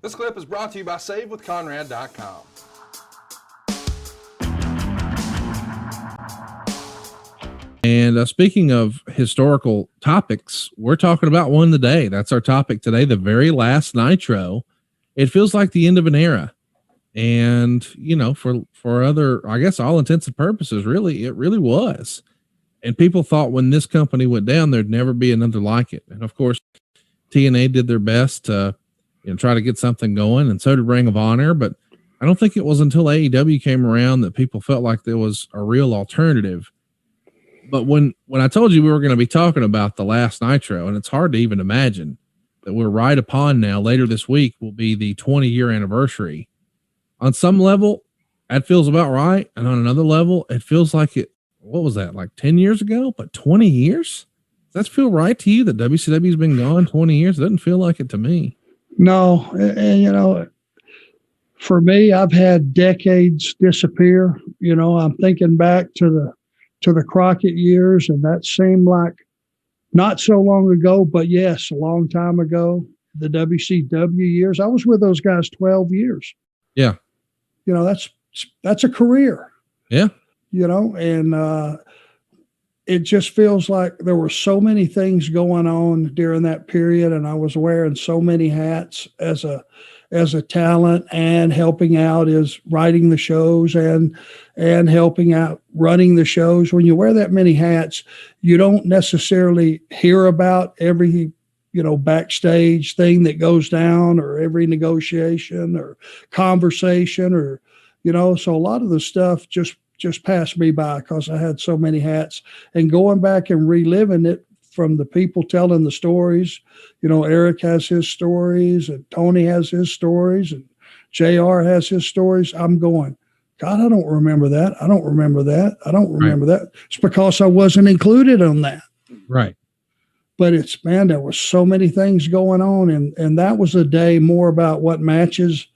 This clip is brought to you by SaveWithConrad.com. And speaking of historical topics, we're talking about one today. That's our topic today, the very last Nitro. It feels like the end of an era. And, you know, for other, I guess, all intents and purposes, really, it really was. And people thought when this company went down, there'd never be another like it. And, of course, TNA did their best to try to get something going, and so did Ring of Honor. But I don't think it was until AEW came around that people felt like there was a real alternative. But when I told you we were going to be talking about the last Nitro, and it's hard to even imagine that we're right upon now, later this week will be the 20-year anniversary. On some level, that feels about right. And on another level, it feels like what was that, like 10 years ago? But 20 years? Does that feel right to you that WCW's been gone 20 years? It doesn't feel like it to me. No. And, for me, I've had decades disappear. I'm thinking back to the Crockett years, and that seemed like not so long ago, but yes, a long time ago. The WCW years, I was with those guys 12 years. Yeah. That's a career. Yeah. And it just feels like there were so many things going on during that period, and I was wearing so many hats as a talent, and helping out is writing the shows and helping out running the shows. When you wear that many hats, you don't necessarily hear about every backstage thing that goes down, or every negotiation or conversation, or so a lot of the stuff just passed me by because I had so many hats. And going back and reliving it from the people telling the stories, Eric has his stories, and Tony has his stories, and JR has his stories. I'm going, God, I don't remember that. I don't remember that. I don't remember that. It's because I wasn't included on that. Right. But there were so many things going on. And that was a day more about what matches,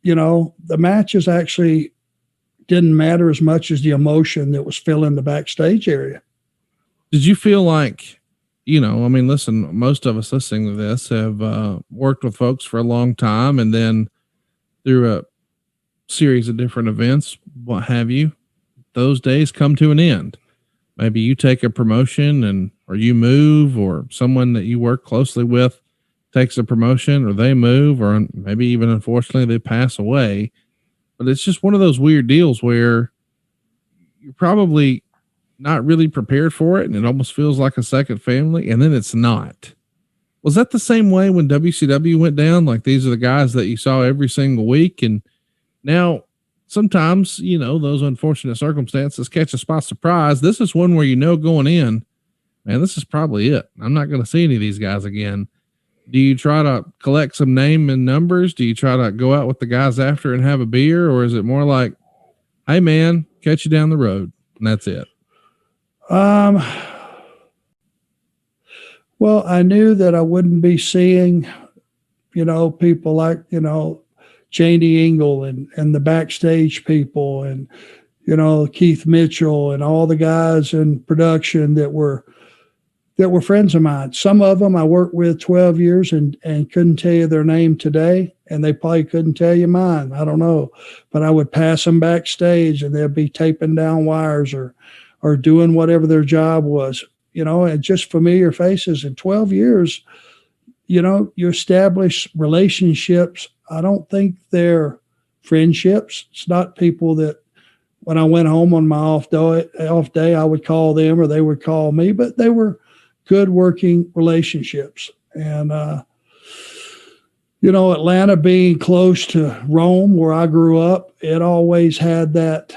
the matches actually didn't matter as much as the emotion that was filling the backstage area. Did you feel like, listen, most of us listening to this have worked with folks for a long time, and then through a series of different events, what have you, those days come to an end. Maybe you take a promotion or you move, or someone that you work closely with takes a promotion, or they move, or maybe even unfortunately they pass away. But it's just one of those weird deals where you're probably not really prepared for it, and it almost feels like a second family, and then it's not. Was that the same way when WCW went down? Like, these are the guys that you saw every single week, and now sometimes, those unfortunate circumstances catch us by surprise. This is one where going in, man, this is probably it. I'm not going to see any of these guys again. Do you try to collect some name and numbers? Do you try to go out with the guys after and have a beer? Or is it more like, hey, man, catch you down the road, and that's it? Well, I knew that I wouldn't be seeing, people like, Janie Engel and the backstage people, and, Keith Mitchell and all the guys in production that were friends of mine. Some of them I worked with 12 years and couldn't tell you their name today, and they probably couldn't tell you mine. I don't know. But I would pass them backstage, and they'd be taping down wires or doing whatever their job was, and just familiar faces. In 12 years, you establish relationships. I don't think they're friendships. It's not people that when I went home on my off day, I would call them or they would call me, but they were good working relationships. And, Atlanta being close to Rome, where I grew up, it always had that.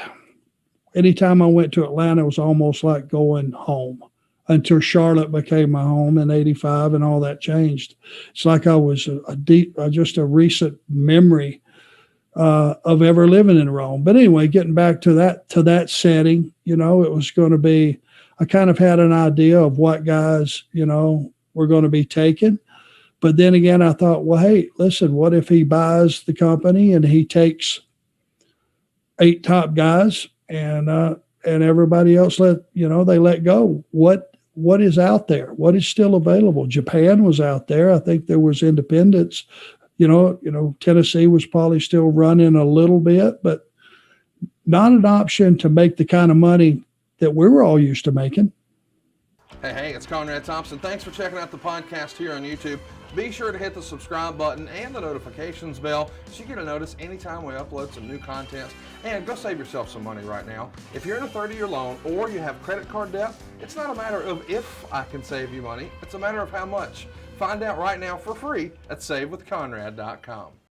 Anytime I went to Atlanta, it was almost like going home, until Charlotte became my home in '85 and all that changed. It's like I was just a recent memory of ever living in Rome. But anyway, getting back to that setting, it was going to be, I kind of had an idea of what guys, were going to be taken. But then again, I thought, well, hey, listen, what if he buys the company and he takes 8 top guys and everybody else they let go? What is out there? What is still available? Japan was out there. I think there was independents, Tennessee was probably still running a little bit, but not an option to make the kind of money that we were all used to making. Hey, it's Conrad Thompson. Thanks for checking out the podcast here on YouTube. Be sure to hit the subscribe button and the notifications bell so you get a notice anytime we upload some new content. And go save yourself some money right now. If you're in a 30-year loan or you have credit card debt, it's not a matter of if I can save you money. It's a matter of how much. Find out right now for free at SaveWithConrad.com.